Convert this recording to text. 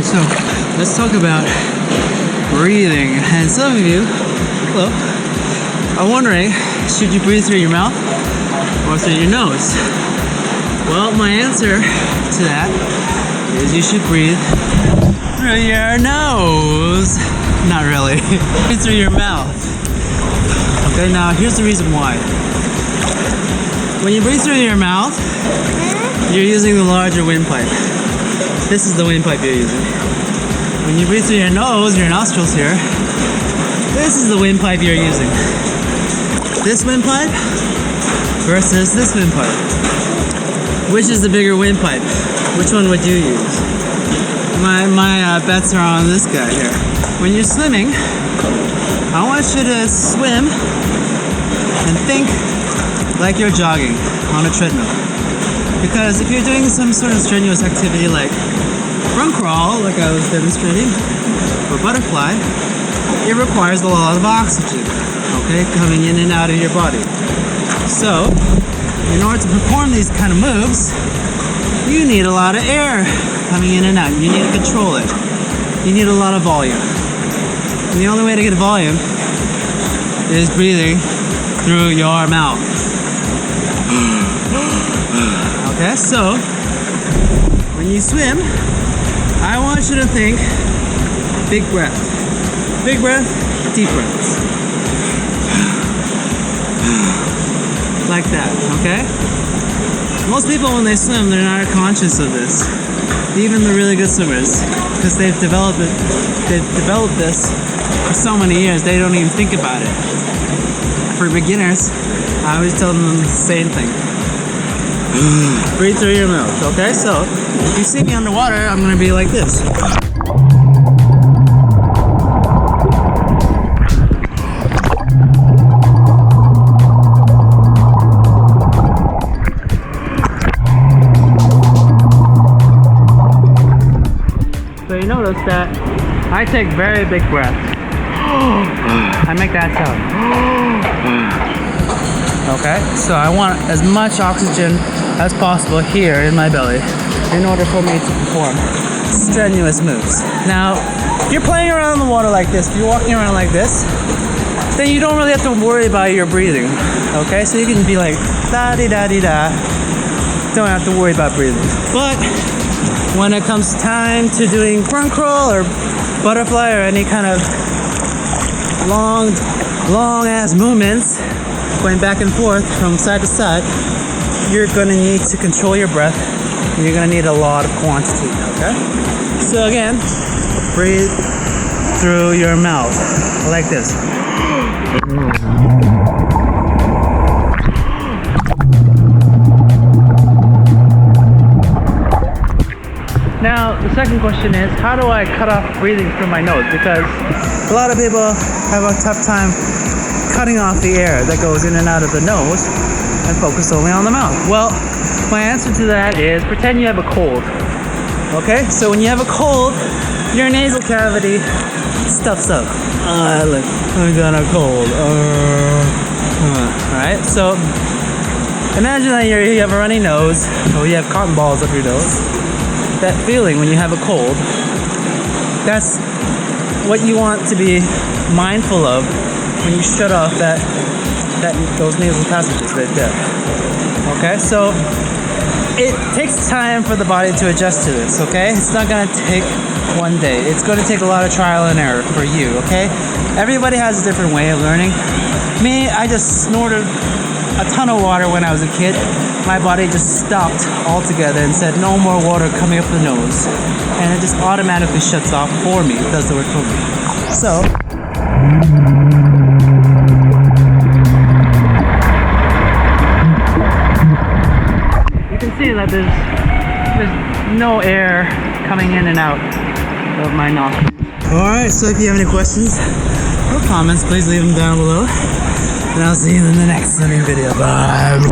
So let's talk about breathing. And some of you, well, are wondering, should you breathe through your mouth or through your nose? Well, my answer to that is you should breathe through your nose. Not really. Breathe through your mouth. Okay, now here's the reason why. When you breathe through your mouth, you're using the larger windpipe. This is the windpipe you're using. When you breathe through your nose, your nostrils here, this is the windpipe you're using. This windpipe versus this windpipe. Which is the bigger windpipe? Which one would you use? My bets are on this guy here. When you're swimming, I want you to swim and think like you're jogging on a treadmill. Because if you're doing some sort of strenuous activity like front crawl, like I was demonstrating, or butterfly, it requires a lot of oxygen, okay, coming in and out of your body. So, in order to perform these kind of moves, you need a lot of air coming in and out. You need to control it. You need a lot of volume. And the only way to get volume is breathing through your mouth. Okay, so when you swim, I want you to think big breath. Big breath, deep breaths. Like that, okay? Most people when they swim, they're not conscious of this. Even the really good swimmers, because they've developed this for so many years, they don't even think about it. For beginners, I always tell them the same thing. Breathe through your mouth, okay? So, if you see me underwater, I'm gonna be like this. So you notice that I take very big breaths. I make that sound. Okay, so I want as much oxygen as possible here in my belly in order for me to perform strenuous moves. Now, if you're playing around in the water like this, if you're walking around like this, then you don't really have to worry about your breathing. Okay, so you can be like da-di-da-di-da. Don't have to worry about breathing. But when it comes time to doing front crawl or butterfly or any kind of long ass movements, going back and forth from side to side, you're gonna need to control your breath and you're gonna need a lot of quantity, okay? So again, breathe through your mouth, like this. Now, the second question is, how do I cut off breathing through my nose? Because a lot of people have a tough time cutting off the air that goes in and out of the nose and focus only on the mouth. Well, my answer to that is pretend you have a cold. Okay? So when you have a cold, your nasal cavity stuffs up. Look, I got a cold. Alright? So imagine that you have a runny nose, or you have cotton balls up your nose. That feeling when you have a cold, that's what you want to be mindful of when you shut off those nasal passages right there. Okay, so it takes time for the body to adjust to this, okay? It's not gonna take one day. It's gonna take a lot of trial and error for you, okay? Everybody has a different way of learning. Me, I just snorted a ton of water when I was a kid. My body just stopped altogether and said no more water coming up the nose. And it just automatically shuts off for me. It does the work for me. So, you can see that there's no air coming in and out of my nostrils. Alright, so if you have any questions or comments, please leave them down below. And I'll see you in the next swimming video. Bye!